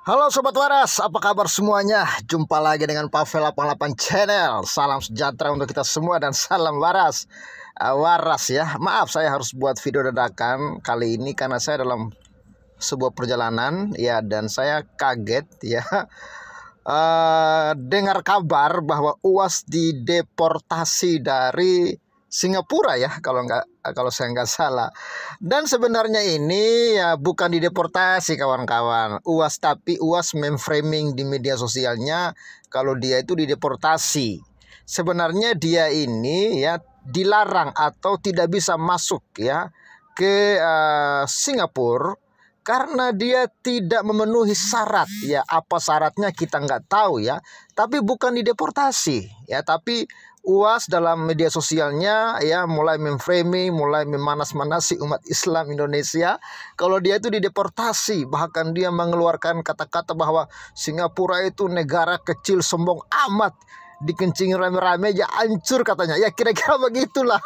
Halo Sobat Waras, apa kabar semuanya? Jumpa lagi dengan Pavel 88 Channel. Salam sejahtera untuk kita semua dan salam waras. Waras ya, maaf saya harus buat video dadakan kali ini karena saya dalam sebuah perjalanan ya, dan saya kaget ya dengar kabar bahwa UAS dideportasi dari Singapura ya, kalau saya nggak salah. Dan sebenarnya ini ya bukan dideportasi kawan-kawan UAS, tapi UAS memframing di media sosialnya kalau dia itu dideportasi. Sebenarnya dia ini ya dilarang atau tidak bisa masuk ya ke Singapura karena dia tidak memenuhi syarat ya. Apa syaratnya kita nggak tahu ya, tapi bukan dideportasi ya, tapi UAS dalam media sosialnya ya mulai memframing, mulai memanas-manasi umat Islam Indonesia kalau dia itu dideportasi. Bahkan dia mengeluarkan kata-kata bahwa Singapura itu negara kecil sombong amat, dikencingin rame-rame ya hancur katanya. Ya kira-kira begitulah.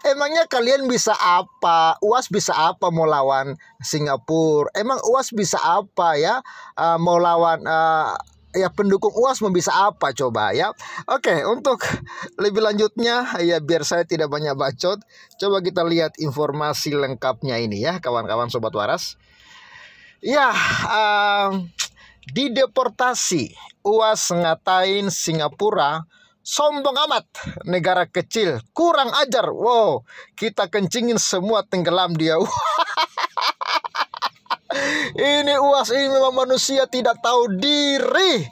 Emangnya kalian bisa apa? UAS bisa apa mau lawan Singapura? Emang UAS bisa apa ya mau lawan ya pendukung UAS mau bisa apa coba ya. Oke, untuk lebih lanjutnya ya biar saya tidak banyak bacot, coba kita lihat informasi lengkapnya ini ya kawan-kawan Sobat Waras. Ya, dideportasi, UAS ngatain Singapura sombong amat, negara kecil, kurang ajar. Wow, kita kencingin semua tenggelam dia. Ini UAS ini memang manusia tidak tahu diri,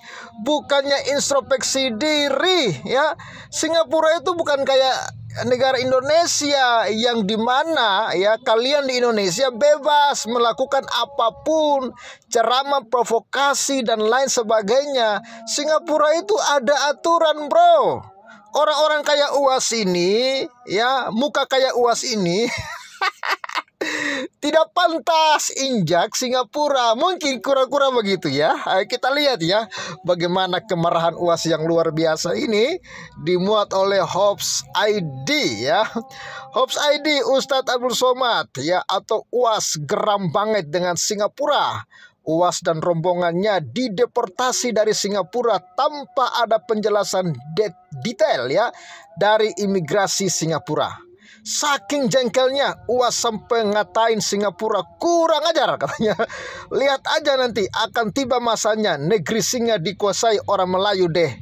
bukannya introspeksi diri ya. Singapura itu bukan kayak negara Indonesia yang dimana ya kalian di Indonesia bebas melakukan apapun, ceramah, provokasi dan lain sebagainya. Singapura itu ada aturan, bro. Orang-orang kayak UAS ini ya, muka kayak UAS ini tidak pantas injak Singapura. Mungkin kura-kura begitu ya. Kita lihat ya bagaimana kemarahan UAS yang luar biasa ini dimuat oleh Hobbs ID ya. Hobbs ID Ustadz Abdul Somad ya, atau UAS geram banget dengan Singapura. UAS dan rombongannya dideportasi dari Singapura tanpa ada penjelasan detail ya dari imigrasi Singapura. Saking jengkelnya UAS sampai ngatain Singapura kurang ajar katanya. Lihat aja nanti akan tiba masanya negeri singa dikuasai orang Melayu deh.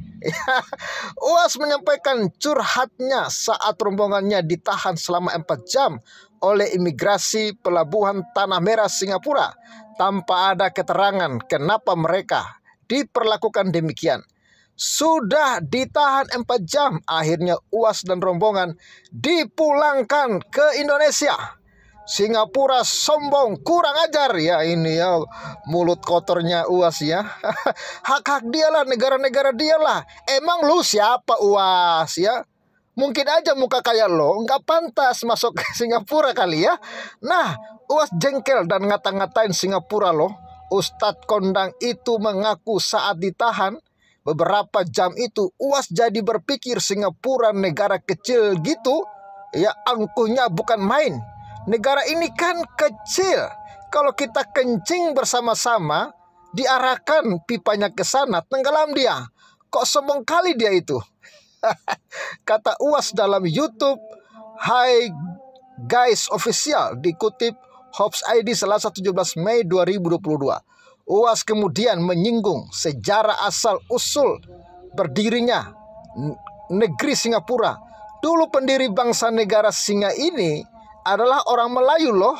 UAS menyampaikan curhatnya saat rombongannya ditahan selama 4 jam oleh imigrasi pelabuhan Tanah Merah Singapura tanpa ada keterangan kenapa mereka diperlakukan demikian. Sudah ditahan 4 jam, akhirnya UAS dan rombongan dipulangkan ke Indonesia. Singapura sombong, kurang ajar ya ini ya, mulut kotornya UAS ya. Hak-hak dialah, negara-negara dialah. Emang lu siapa UAS ya? Mungkin aja muka kayak lo nggak pantas masuk ke Singapura kali ya. Nah, UAS jengkel dan ngata-ngatain Singapura loh. Ustadz kondang itu mengaku saat ditahan beberapa jam itu UAS jadi berpikir Singapura negara kecil gitu ya, angkuhnya bukan main. Negara ini kan kecil, kalau kita kencing bersama-sama diarahkan pipanya ke sana tenggelam dia. Kok sombong kali dia itu. Kata UAS dalam YouTube Hi Guys Official dikutip Hobbs ID Selasa 17 Mei 2022. UAS kemudian menyinggung sejarah asal-usul berdirinya negeri Singapura. Dulu pendiri bangsa negara singa ini adalah orang Melayu loh.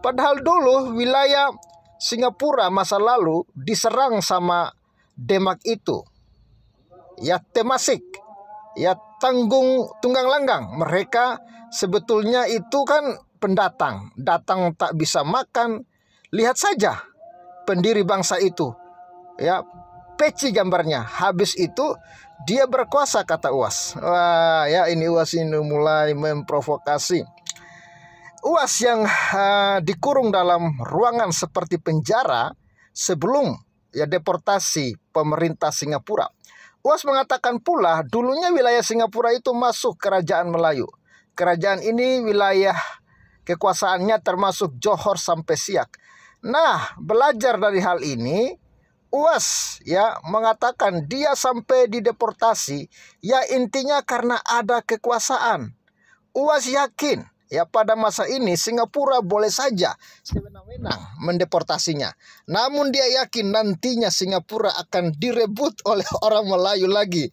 Padahal dulu wilayah Singapura masa lalu diserang sama Demak itu. Ya Temasik, ya Tunggang Langgang. Mereka sebetulnya itu kan pendatang, datang tak bisa makan. Lihat saja pendiri bangsa itu ya, peci gambarnya. Habis itu dia berkuasa kata UAS. Wah ya, ini UAS ini mulai memprovokasi. UAS yang dikurung dalam ruangan seperti penjara sebelum ya deportasi pemerintah Singapura. UAS mengatakan pula dulunya wilayah Singapura itu masuk kerajaan Melayu. Kerajaan ini wilayah kekuasaannya termasuk Johor sampai Siak. Nah, belajar dari hal ini, UAS ya mengatakan dia sampai dideportasi ya intinya karena ada kekuasaan. UAS yakin ya pada masa ini Singapura boleh saja sewenang-wenang mendeportasinya. Namun dia yakin nantinya Singapura akan direbut oleh orang Melayu lagi.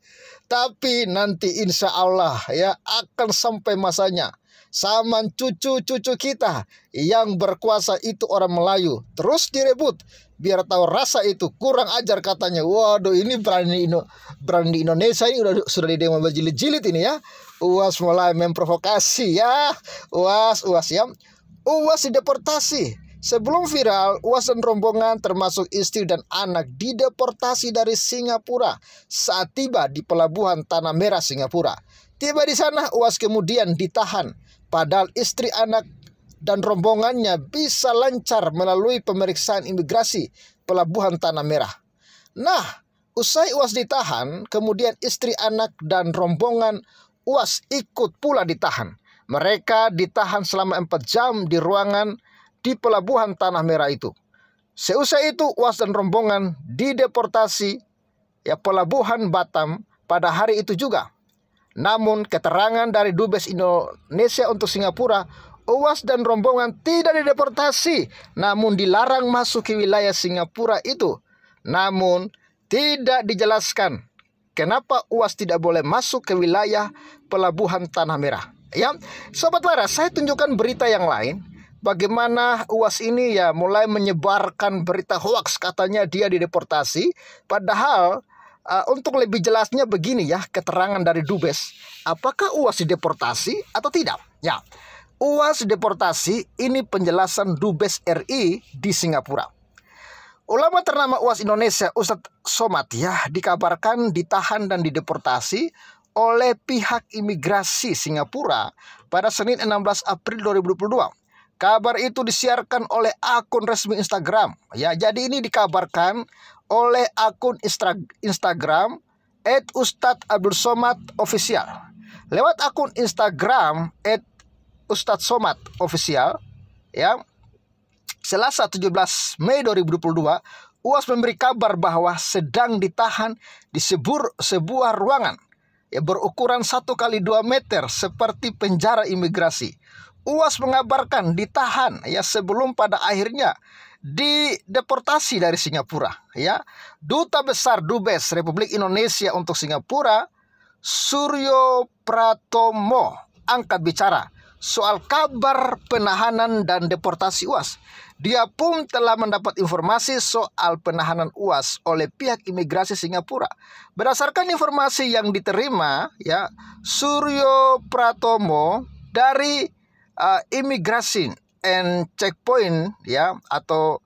Tapi nanti insya Allah ya akan sampai masanya. Zaman cucu-cucu kita yang berkuasa itu orang Melayu terus direbut. Biar tahu rasa itu, kurang ajar katanya. Waduh, ini berani di Indonesia ini sudah didemo berjilid-jilid ini ya. UAS mulai memprovokasi ya. UAS ya. UAS dideportasi. Sebelum viral, UAS dan rombongan termasuk istri dan anak dideportasi dari Singapura saat tiba di pelabuhan Tanah Merah Singapura. Tiba di sana, UAS kemudian ditahan. Padahal istri, anak dan rombongannya bisa lancar melalui pemeriksaan imigrasi pelabuhan Tanah Merah. Nah, usai UAS ditahan, kemudian istri, anak dan rombongan UAS ikut pula ditahan. Mereka ditahan selama 4 jam di ruangan di pelabuhan Tanah Merah itu. Seusai itu UAS dan rombongan dideportasi ya pelabuhan Batam pada hari itu juga. Namun keterangan dari Dubes Indonesia untuk Singapura, UAS dan rombongan tidak dideportasi, namun dilarang masuk ke wilayah Singapura itu. Namun tidak dijelaskan kenapa UAS tidak boleh masuk ke wilayah pelabuhan Tanah Merah. Ya, Sobat Laras, saya tunjukkan berita yang lain. Bagaimana UAS ini ya mulai menyebarkan berita hoaks katanya dia dideportasi. Padahal untuk lebih jelasnya begini ya keterangan dari Dubes. Apakah UAS dideportasi atau tidak? Ya. UAS deportasi, ini penjelasan Dubes RI di Singapura. Ulama ternama UAS Indonesia Ustadz Somad ya dikabarkan ditahan dan dideportasi oleh pihak imigrasi Singapura pada Senin 16 April 2022. Kabar itu disiarkan oleh akun resmi Instagram. Ya, jadi ini dikabarkan oleh akun Instagram @ustadzabdulsomad_official. Lewat akun Instagram Ustadz Somad Official ya, Selasa 17 Mei 2022, UAS memberi kabar bahwa sedang ditahan di sebuah ruangan ya, berukuran 1x2 meter seperti penjara imigrasi. UAS mengabarkan ditahan ya sebelum pada akhirnya dideportasi dari Singapura ya. Duta Besar Dubes Republik Indonesia untuk Singapura, Suryo Pratomo, angkat bicara soal kabar penahanan dan deportasi UAS. Dia pun telah mendapat informasi soal penahanan UAS oleh pihak imigrasi Singapura. Berdasarkan informasi yang diterima ya, Suryo Pratomo dari Immigration and Checkpoint ya atau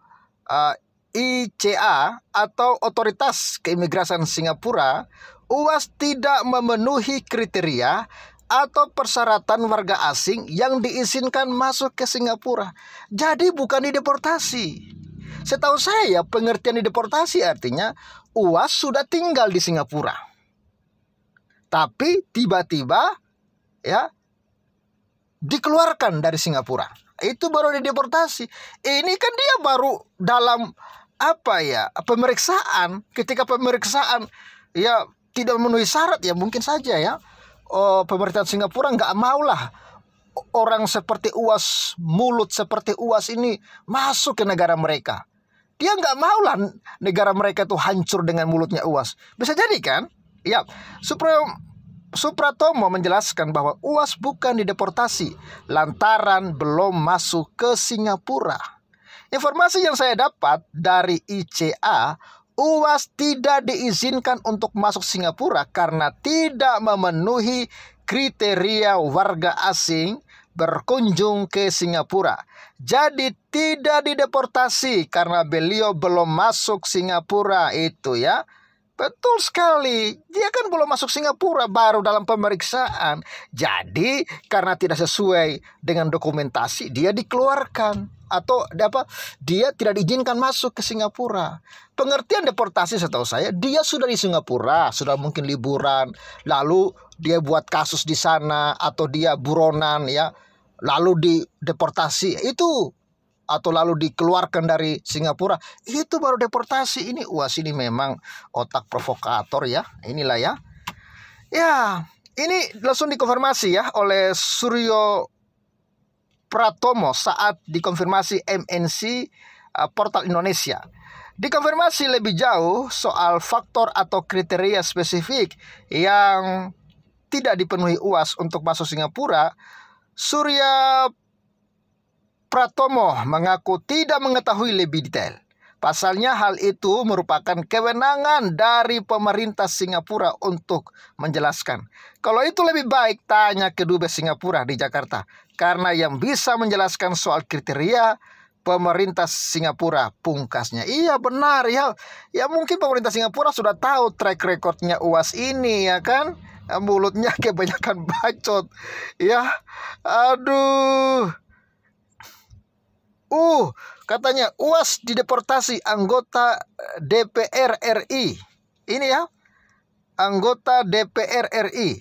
ICA atau Otoritas Keimigrasian Singapura, UAS tidak memenuhi kriteria atau persyaratan warga asing yang diizinkan masuk ke Singapura. Jadi bukan dideportasi. Setahu saya pengertian dideportasi artinya UAS sudah tinggal di Singapura, tapi tiba-tiba ya dikeluarkan dari Singapura. Itu baru dideportasi. Ini kan dia baru dalam pemeriksaan. Ketika pemeriksaan ya tidak memenuhi syarat ya mungkin saja ya pemerintahan Singapura nggak maulah orang seperti UAS, mulut seperti UAS ini masuk ke negara mereka. Dia nggak maulah negara mereka itu hancur dengan mulutnya UAS. Bisa jadi kan? Ya, Supratomo menjelaskan bahwa UAS bukan dideportasi lantaran belum masuk ke Singapura. Informasi yang saya dapat dari ICA, UAS tidak diizinkan untuk masuk Singapura karena tidak memenuhi kriteria warga asing berkunjung ke Singapura. Jadi tidak dideportasi karena beliau belum masuk Singapura itu ya. Betul sekali, dia kan belum masuk Singapura, baru dalam pemeriksaan. Jadi karena tidak sesuai dengan dokumentasi, dia dikeluarkan atau dia tidak diizinkan masuk ke Singapura. Pengertian deportasi setahu saya, dia sudah di Singapura, sudah mungkin liburan, lalu dia buat kasus di sana atau dia buronan ya, lalu dideportasi. Itu atau lalu dikeluarkan dari Singapura, itu baru deportasi. Ini UAS ini memang otak provokator ya. Inilah ya. Ya, ini langsung dikonfirmasi ya oleh Suryo Pratomo saat dikonfirmasi MNC Portal Indonesia. Dikonfirmasi lebih jauh soal faktor atau kriteria spesifik yang tidak dipenuhi UAS untuk masuk Singapura, Surya Pratomo mengaku tidak mengetahui lebih detail. Pasalnya hal itu merupakan kewenangan dari pemerintah Singapura untuk menjelaskan. Kalau itu lebih baik tanya ke Dubes Singapura di Jakarta. Karena yang bisa menjelaskan soal kriteria pemerintah Singapura, pungkasnya. Iya benar ya. Ya mungkin pemerintah Singapura sudah tahu track recordnya UAS ini ya kan. Mulutnya kebanyakan bacot. Ya, aduh. Katanya UAS dideportasi anggota DPR RI. Ini ya, anggota DPR RI.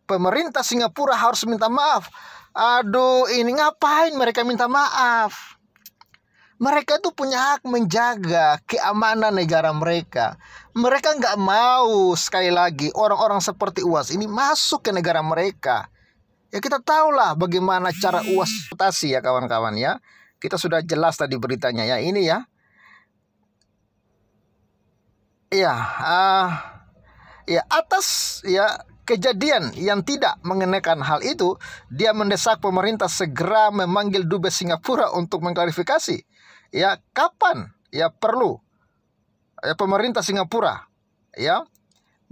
Pemerintah Singapura harus minta maaf. Aduh, ini ngapain mereka minta maaf? Mereka itu punya hak menjaga keamanan negara mereka. Mereka nggak mau sekali lagi orang-orang seperti UAS ini masuk ke negara mereka. Ya kita tahulah bagaimana cara UAS deportasi ya kawan-kawan ya. Kita sudah jelas tadi beritanya ya, ini ya. Ya, atas ya kejadian yang tidak mengenakan hal itu, dia mendesak pemerintah segera memanggil Dubes Singapura untuk mengklarifikasi. Ya, kapan ya perlu ya, pemerintah Singapura ya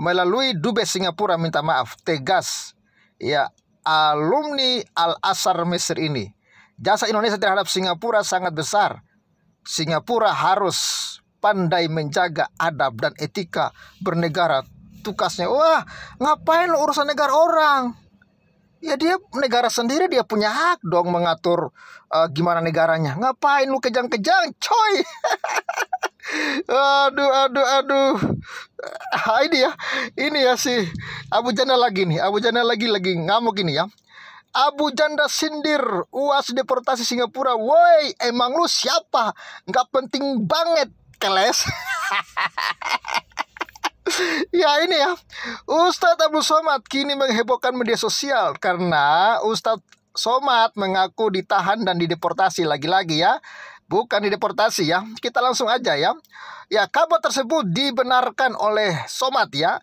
melalui Dubes Singapura minta maaf tegas ya alumni Al-Azhar Mesir ini. Jasa Indonesia terhadap Singapura sangat besar. Singapura harus pandai menjaga adab dan etika bernegara. Tukasnya, wah ngapain lo urusan negara orang? Ya dia negara sendiri, dia punya hak dong mengatur gimana negaranya. Ngapain lu kejang-kejang coy? Aduh. Ini ya si Abu Janda lagi nih. Abu Janda lagi ngamuk ini ya. Abu Janda sindir UAS deportasi Singapura. Woi, emang lu siapa? Nggak penting banget, keles. Ya ini ya, Ustadz Abdul Somad kini menghebohkan media sosial karena Ustadz Somad mengaku ditahan dan dideportasi lagi-lagi ya. Bukan dideportasi ya, kita langsung aja ya. Ya, kabar tersebut dibenarkan oleh Somad ya.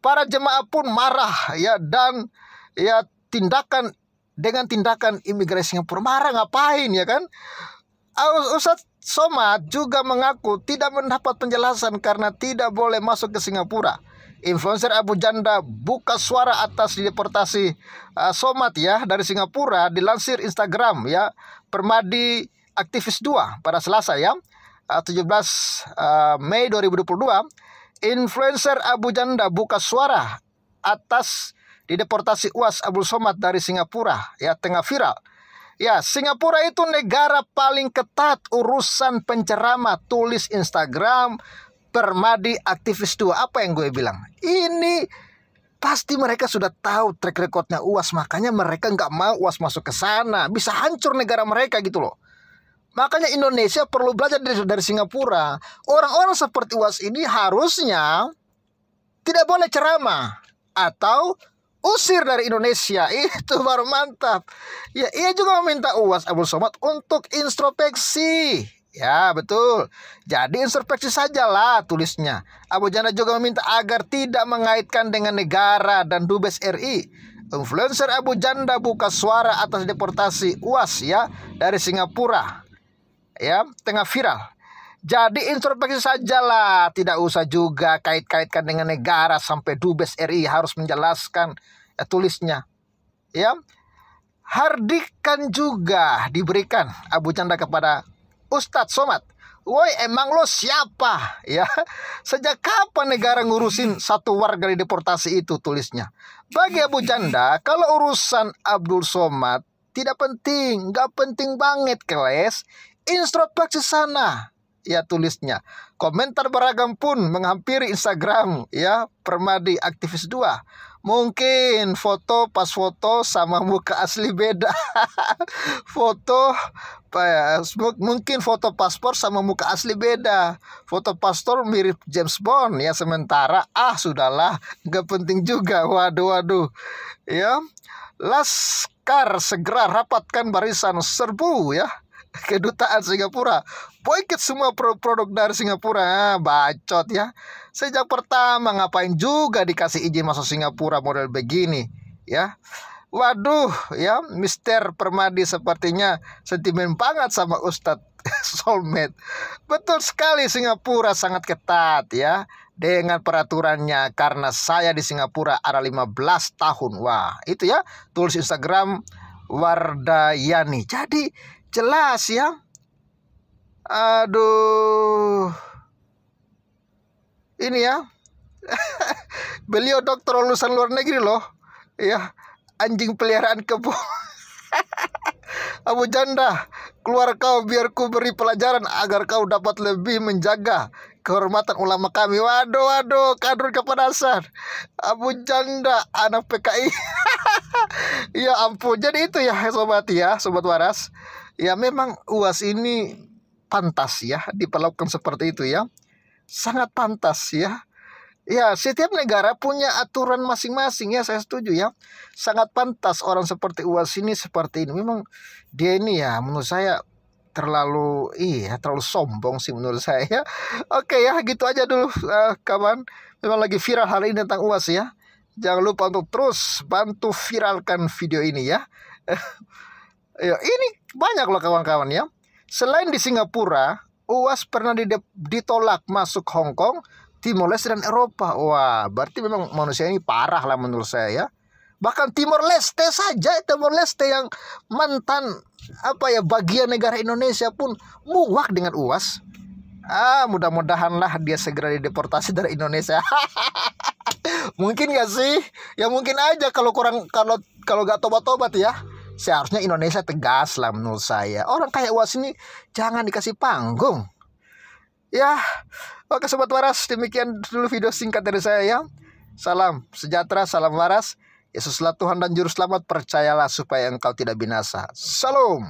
Para jemaah pun marah ya, dan ya dengan tindakan imigrasi Singapura. Marah ngapain ya kan? Ustadz Somad juga mengaku tidak mendapat penjelasan karena tidak boleh masuk ke Singapura. Influencer Abu Janda buka suara atas deportasi Somad ya dari Singapura. Dilansir Instagram ya, Permadi Aktivis 2 pada Selasa ya 17 Mei 2022. Influencer Abu Janda buka suara atas dideportasi UAS Abdul Somad dari Singapura ya, tengah viral. Ya, Singapura itu negara paling ketat urusan penceramah, tulis Instagram Permadi Aktivis 2. Apa yang gue bilang? Ini pasti mereka sudah tahu track recordnya UAS, makanya mereka nggak mau UAS masuk ke sana. Bisa hancur negara mereka gitu loh. Makanya Indonesia perlu belajar dari Singapura. Orang-orang seperti UAS ini harusnya tidak boleh ceramah atau usir dari Indonesia. Itu baru mantap. Ya, ia juga meminta UAS Abdul Somad untuk introspeksi. Ya, betul. Jadi introspeksi sajalah, tulisnya. Abu Janda juga meminta agar tidak mengaitkan dengan negara dan Dubes RI. Influencer Abu Janda buka suara atas deportasi UAS ya dari Singapura. Ya, tengah viral. Jadi introspeksi sajalah, tidak usah juga kait-kaitkan dengan negara sampai Dubes RI harus menjelaskan, ya, tulisnya. Ya, hardikan juga diberikan Abu Janda kepada Ustadz Somad. Woi, emang lo siapa? Ya, sejak kapan negara ngurusin satu warga deportasi itu, tulisnya. Bagi Abu Janda, kalau urusan Abdul Somad tidak penting, nggak penting banget keles. Introspeksi sana. Ya, tulisnya. Komentar beragam pun menghampiri Instagram ya Permadi Aktivis 2. Mungkin foto pas foto sama muka asli beda. Foto mungkin foto paspor sama muka asli beda. Foto paspor mirip James Bond ya, sementara sudahlah, nggak penting juga. Waduh ya. Laskar segera rapatkan barisan, serbu ya kedutaan Singapura, boykot semua produk dari Singapura. Bacot ya. Sejak pertama ngapain juga dikasih izin masuk Singapura model begini ya. Waduh ya, Mister Permadi sepertinya sentimen banget sama Ustadz Soulmate. Betul sekali, Singapura sangat ketat ya dengan peraturannya, karena saya di Singapura ada 15 tahun. Wah, itu ya, tulis Instagram Wardayani. Jadi jelas ya. Aduh. Ini ya. Beliau dokter lulusan luar negeri loh. Ya, anjing peliharaan kebo. Abu Janda, keluar kau biar ku beri pelajaran agar kau dapat lebih menjaga kehormatan ulama kami. Waduh, kadrun kepanasan. Abu Janda, anak PKI. Ya ampun. Jadi itu ya sobat waras. Ya memang UAS ini pantas ya diperlakukan seperti itu ya. Sangat pantas ya. Ya, setiap negara punya aturan masing-masing ya, saya setuju ya. Sangat pantas orang seperti UAS ini seperti ini. Memang dia ini ya menurut saya terlalu sombong sih menurut saya. Oke ya, gitu aja dulu kawan. Memang lagi viral hari ini tentang UAS ya. Jangan lupa untuk terus bantu viralkan video ini ya. Ya, ini banyak loh kawan-kawan ya. Selain di Singapura, UAS pernah ditolak masuk Hong Kong, Timor Leste dan Eropa. Wah, berarti memang manusia ini parah lah menurut saya ya. Bahkan Timor Leste yang mantan bagian negara Indonesia pun muak dengan UAS. Mudah-mudahanlah dia segera dideportasi dari Indonesia. Mungkin gak sih? Ya mungkin aja kalau gak tobat-tobat ya. Seharusnya Indonesia tegas lah menurut saya. Orang kayak UAS ini jangan dikasih panggung. Ya, oke sobat waras, demikian dulu video singkat dari saya ya. Salam sejahtera, salam waras. Yesuslah Tuhan dan Juru Selamat, percayalah supaya engkau tidak binasa. Salam.